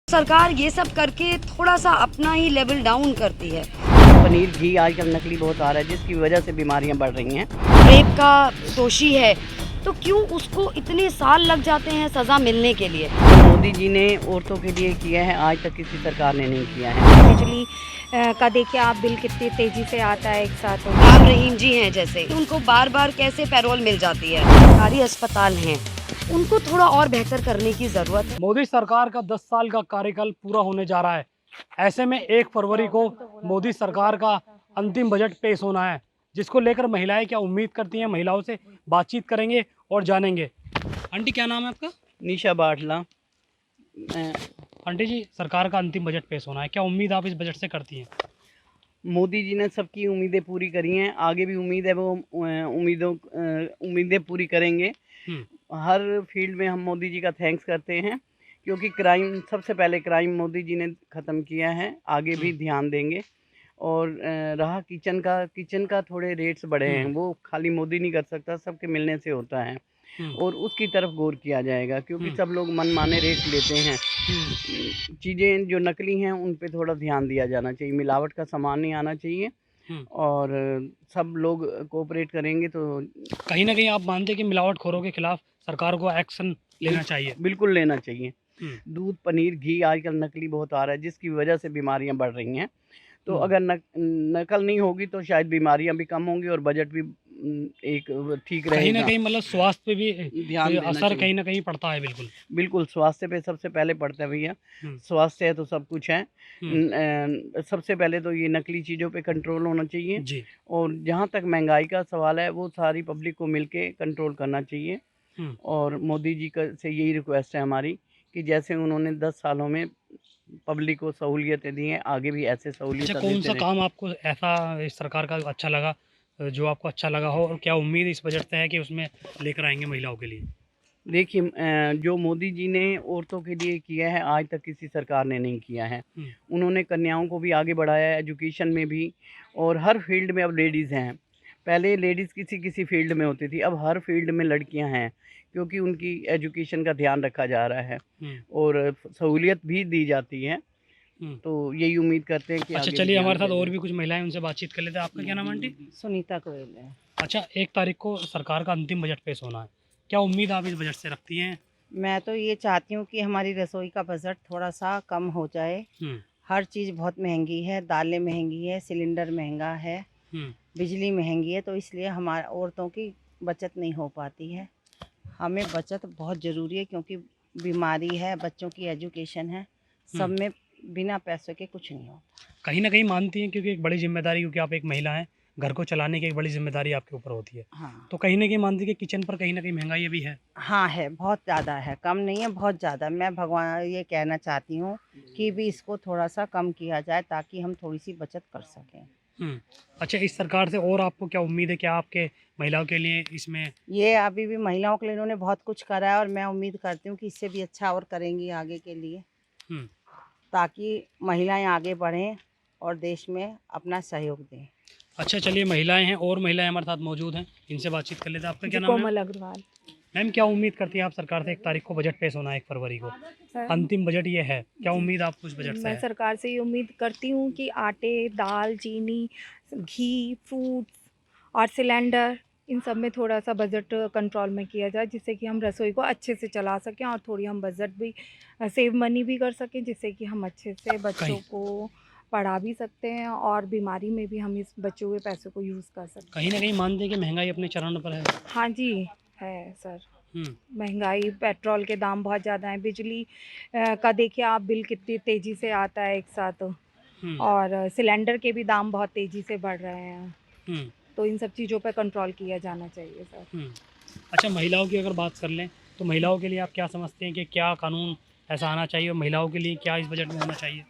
सरकार ये सब करके थोड़ा सा अपना ही लेवल डाउन करती है। पनीर घी आजकल नकली बहुत आ रहा है, जिसकी वजह से बीमारियां बढ़ रही हैं। रेप का दोषी है तो क्यों उसको इतने साल लग जाते हैं सज़ा मिलने के लिए। मोदी जी ने औरतों के लिए किया है, आज तक किसी सरकार ने नहीं किया है। बिजली का देखिए आप बिल कितनी तेजी से आता है एक साथ। राम रहीम जी हैं जैसे, उनको बार बार कैसे पैरोल मिल जाती है। सरकारी अस्पताल हैं, उनको थोड़ा और बेहतर करने की ज़रूरत है। मोदी सरकार का 10 साल का कार्यकाल पूरा होने जा रहा है। ऐसे में 1 फरवरी को मोदी सरकार का अंतिम बजट पेश होना है, जिसको लेकर महिलाएं क्या उम्मीद करती हैं। महिलाओं से बातचीत करेंगे और जानेंगे। आंटी क्या नाम है आपका? निशा बाटला। आंटी जी, सरकार का अंतिम बजट पेश होना है, क्या उम्मीद आप इस बजट से करती हैं? मोदी जी ने सबकी उम्मीदें पूरी करी हैं, आगे भी उम्मीद है वो उम्मीदें पूरी करेंगे। हर फील्ड में हम मोदी जी का थैंक्स करते हैं, क्योंकि क्राइम सबसे पहले क्राइम मोदी जी ने ख़त्म किया है, आगे भी ध्यान देंगे। और रहा किचन का थोड़े रेट्स बढ़े हैं, वो खाली मोदी नहीं कर सकता, सबके मिलने से होता है। और उसकी तरफ गौर किया जाएगा, क्योंकि सब लोग मनमाने रेट लेते हैं। चीज़ें जो नकली हैं उन पे थोड़ा ध्यान दिया जाना चाहिए, मिलावट का सामान नहीं आना चाहिए। और सब लोग कोऑपरेट करेंगे तो कहीं ना कहीं आप मानते हैं कि मिलावटखोरों के खिलाफ सरकार को एक्शन लेना चाहिए? बिल्कुल लेना चाहिए। दूध, पनीर, घी आजकल नकली बहुत आ रहा है, जिसकी वजह से बीमारियां बढ़ रही हैं। तो अगर नकल नहीं होगी तो शायद बीमारियां भी कम होंगी और बजट भी एक ठीक रहेगा। कहीं ना कहीं मतलब स्वास्थ्य पे भी ध्यान असर कहीं ना कहीं पड़ता है। बिल्कुल स्वास्थ्य पे सबसे पहले पड़ता है भैया। स्वास्थ्य है तो सब कुछ है। सबसे पहले तो ये नकली चीज़ों पे कंट्रोल होना चाहिए जी। और जहाँ तक महंगाई का सवाल है वो सारी पब्लिक को मिलके कंट्रोल करना चाहिए। और मोदी जी का से यही रिक्वेस्ट है हमारी कि जैसे उन्होंने 10 सालों में पब्लिक को सहूलियतें दी हैं, आगे भी ऐसे सहूलियत। अच्छा, कौन सा काम आपको ऐसा इस सरकार का अच्छा लगा, जो आपको अच्छा लगा हो, और क्या उम्मीद इस बजट से है कि उसमें लेकर आएंगे महिलाओं के लिए? देखिए, जो मोदी जी ने औरतों के लिए किया है आज तक किसी सरकार ने नहीं किया है। उन्होंने कन्याओं को भी आगे बढ़ाया है, एजुकेशन में भी, और हर फील्ड में अब लेडीज़ हैं। पहले लेडीज़ किसी फील्ड में होती थी, अब हर फील्ड में लड़कियां हैं, क्योंकि उनकी एजुकेशन का ध्यान रखा जा रहा है और सहूलियत भी दी जाती है। तो यही उम्मीद करते हैं कि अच्छा, चलिए हमारे साथ और भी कुछ महिलाएं, उनसे बातचीत कर लेते हैं। आपका क्या नाम है आंटी? सुनीता गोयल है। अच्छा, 1 तारीख को सरकार का अंतिम बजट पेश होना है, क्या उम्मीद आप इस बजट से रखती हैं? मैं तो ये चाहती हूँ कि हमारी रसोई का बजट थोड़ा सा कम हो जाए। हर चीज़ बहुत महंगी है, दालें महंगी है, सिलेंडर महंगा है, बिजली महंगी है, तो इसलिए हमारे औरतों की बचत नहीं हो पाती है। हमें बचत बहुत ज़रूरी है, क्योंकि बीमारी है, बच्चों की एजुकेशन है, सब में बिना पैसों के कुछ नहीं होता। कहीं ना कहीं मानती हैं, क्योंकि एक बड़ी जिम्मेदारी, क्योंकि आप एक महिला हैं, घर को चलाने की एक बड़ी जिम्मेदारी आपके ऊपर होती है। हाँ। तो कहीं ना कहीं मानती है कि किचन पर कहीं ना कहीं महंगाई भी है। हाँ है, बहुत ज़्यादा है, कम नहीं है, बहुत ज़्यादा। मैं भगवान ये कहना चाहती हूँ कि भी इसको थोड़ा सा कम किया जाए, ताकि हम थोड़ी सी बचत कर सकें। अच्छा, इस सरकार से और आपको क्या उम्मीद है, क्या आपके महिलाओं के लिए इसमें? ये अभी भी महिलाओं के लिए इन्होंने बहुत कुछ करा है, और मैं उम्मीद करती हूँ कि इससे भी अच्छा और करेंगी आगे के लिए, ताकि महिलाएं आगे बढ़ें और देश में अपना सहयोग दें। अच्छा, चलिए, महिलाएं हैं और महिलाएं हमारे साथ मौजूद हैं, इनसे बातचीत कर लेते हैं। आपका क्या नाम है? कोमल अग्रवाल। मैम, क्या उम्मीद करती हैं आप सरकार से? 1 तारीख को बजट पेश होना है, 1 फरवरी को अंतिम बजट ये है, क्या उम्मीद आपको इस बजट से मैं है? सरकार से ये उम्मीद करती हूँ कि आटे, दाल, चीनी, घी, फ्रूट्स और सिलेंडर, इन सब में थोड़ा सा बजट कंट्रोल में किया जाए, जिससे कि हम रसोई को अच्छे से चला सकें और थोड़ी हम बजट भी सेव मनी भी कर सकें, जिससे कि हम अच्छे से बच्चों को पढ़ा भी सकते हैं और बीमारी में भी हम इस बच्चों के पैसों को यूज़ कर सकते हैं। कहीं ना कहीं मानते हैं कि महंगाई अपने चरण पर है? हाँ जी, है सर। महंगाई, पेट्रोल के दाम बहुत ज़्यादा हैं, बिजली का देखिए आप बिल कितनी तेज़ी से आता है एक साथ, और सिलेंडर के भी दाम बहुत तेज़ी से बढ़ रहे हैं। तो इन सब चीज़ों पर कंट्रोल किया जाना चाहिए सर। अच्छा, महिलाओं की अगर बात कर लें तो महिलाओं के लिए आप क्या समझते हैं कि क्या कानून ऐसा आना चाहिए, और महिलाओं के लिए क्या इस बजट में होना चाहिए?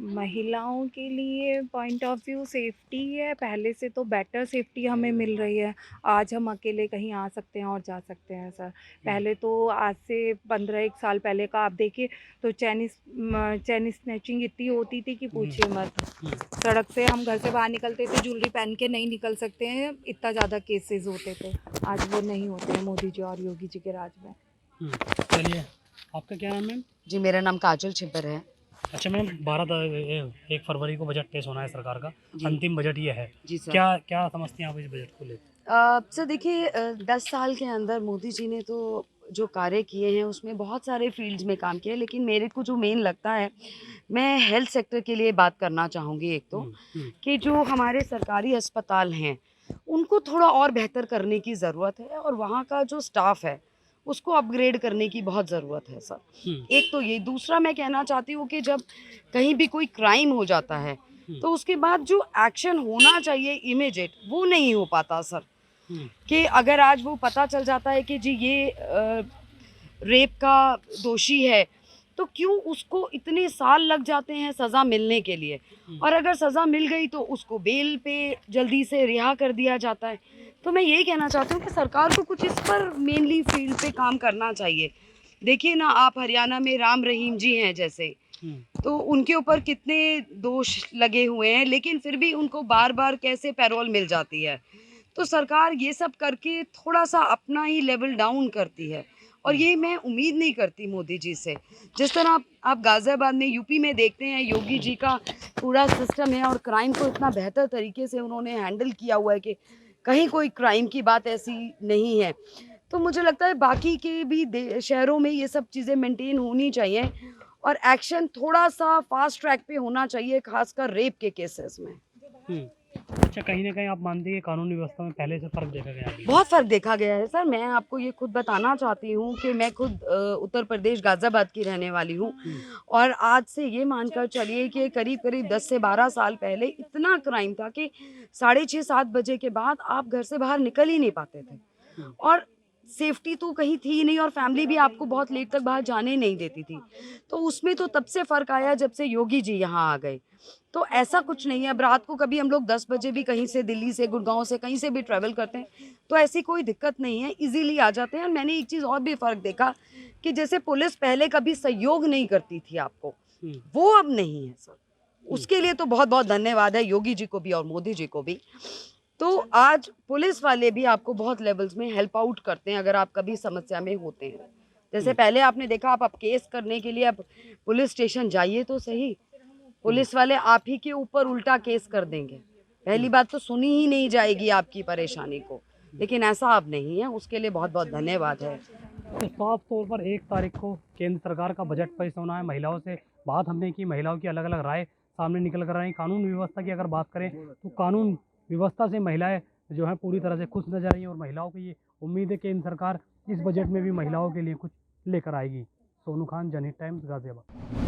महिलाओं के लिए पॉइंट ऑफ व्यू सेफ्टी है, पहले से तो बेटर सेफ्टी हमें मिल रही है। आज हम अकेले कहीं आ सकते हैं और जा सकते हैं सर। पहले तो आज से 15-1 साल पहले का आप देखिए तो चैन स्नैचिंग इतनी होती थी कि पूछिए मत। सड़क से हम घर से बाहर निकलते थे, ज्वेलरी पहन के नहीं निकल सकते हैं, इतना ज़्यादा केसेस होते थे। आज वो नहीं होते हैं मोदी जी और योगी जी के राज में। चलिए, आपका क्या नाम है? जी, मेरा नाम काजल छिब्बर है। अच्छा मैम, 1 फरवरी को बजट पेश होना है सरकार का, जी। अंतिम बजट ये है। जी सर। क्या क्या समझते हैं आप इस बजट को लेकर? सर देखिए, 10 साल के अंदर मोदी जी ने तो जो कार्य किए हैं उसमें बहुत सारे फील्ड्स में काम किया है, लेकिन मेरे को जो मेन लगता है, मैं हेल्थ सेक्टर के लिए बात करना चाहूँगी एक तो, कि जो हमारे सरकारी अस्पताल हैं उनको थोड़ा और बेहतर करने की ज़रूरत है, और वहाँ का जो स्टाफ है उसको अपग्रेड करने की बहुत ज़रूरत है सर। एक तो ये, दूसरा मैं कहना चाहती हूँ कि जब कहीं भी कोई क्राइम हो जाता है तो उसके बाद जो एक्शन होना चाहिए इमीडिएट, वो नहीं हो पाता सर। कि अगर आज वो पता चल जाता है कि जी ये रेप का दोषी है, तो क्यों उसको इतने साल लग जाते हैं सज़ा मिलने के लिए, और अगर सज़ा मिल गई तो उसको बेल पे जल्दी से रिहा कर दिया जाता है। तो मैं यही कहना चाहती हूँ कि सरकार को कुछ इस पर मेनली फील्ड पे काम करना चाहिए। देखिए ना, आप हरियाणा में राम रहीम जी हैं जैसे, तो उनके ऊपर कितने दोष लगे हुए हैं, लेकिन फिर भी उनको बार बार कैसे पैरोल मिल जाती है। तो सरकार ये सब करके थोड़ा सा अपना ही लेवल डाउन करती है, और ये मैं उम्मीद नहीं करती मोदी जी से। जिस तरह आप गाज़ियाबाद में, यूपी में देखते हैं, योगी जी का पूरा सिस्टम है और क्राइम को इतना बेहतर तरीके से उन्होंने हैंडल किया हुआ है कि कहीं कोई क्राइम की बात ऐसी नहीं है। तो मुझे लगता है बाकी के भी शहरों में ये सब चीज़ें मेंटेन होनी चाहिए, और एक्शन थोड़ा सा फास्ट ट्रैक पे होना चाहिए, खासकर रेप के केसेस में। अच्छा, कहीं ना कहीं आप मानते हैं कि कानूनी व्यवस्था में पहले से फ़र्क देखा गया है? बहुत फ़र्क देखा गया है सर। मैं आपको ये खुद बताना चाहती हूँ कि मैं खुद उत्तर प्रदेश गाज़ियाबाद की रहने वाली हूँ, और आज से ये मानकर चलिए कि करीब-करीब 10 से 12 साल पहले इतना क्राइम था कि 6:30-7 बजे के बाद आप घर से बाहर निकल ही नहीं पाते थे, और सेफ्टी तो कहीं थी ही नहीं, और फैमिली भी आपको बहुत लेट तक बाहर जाने नहीं देती थी। तो उसमें तो तब से फ़र्क आया जब से योगी जी यहाँ आ गए। तो ऐसा कुछ नहीं है, अब रात को कभी हम लोग 10 बजे भी कहीं से, दिल्ली से, गुड़गाँव से, कहीं से भी ट्रैवल करते हैं, तो ऐसी कोई दिक्कत नहीं है, ईज़िली आ जाते हैं। और मैंने एक चीज़ और भी फ़र्क देखा कि जैसे पुलिस पहले कभी सहयोग नहीं करती थी आपको, वो अब नहीं है सर। उसके लिए तो बहुत-बहुत धन्यवाद है योगी जी को भी और मोदी जी को भी। तो आज पुलिस वाले भी आपको बहुत लेवल्स में हेल्प आउट करते हैं अगर आप कभी समस्या में होते हैं। जैसे पहले आपने देखा, आप अब केस करने के लिए अब पुलिस स्टेशन जाइए तो सही, पुलिस वाले आप ही के ऊपर उल्टा केस कर देंगे। पहली बात तो सुनी ही नहीं जाएगी आपकी परेशानी को, लेकिन ऐसा अब नहीं है, उसके लिए बहुत-बहुत धन्यवाद है। तो साफ तौर पर 1 तारीख को केंद्र सरकार का बजट पेश होना है। महिलाओं से बात हमने की, महिलाओं की अलग अलग राय सामने निकल कर आई। कानून व्यवस्था की अगर बात करें तो कानून व्यवस्था से महिलाएं जो हैं पूरी तरह से खुश नजर आई, और महिलाओं की ये उम्मीद है कि केंद्र सरकार इस बजट में भी महिलाओं के लिए कुछ लेकर आएगी। सोनू खान, जनहित टाइम्स, गाजियाबाद।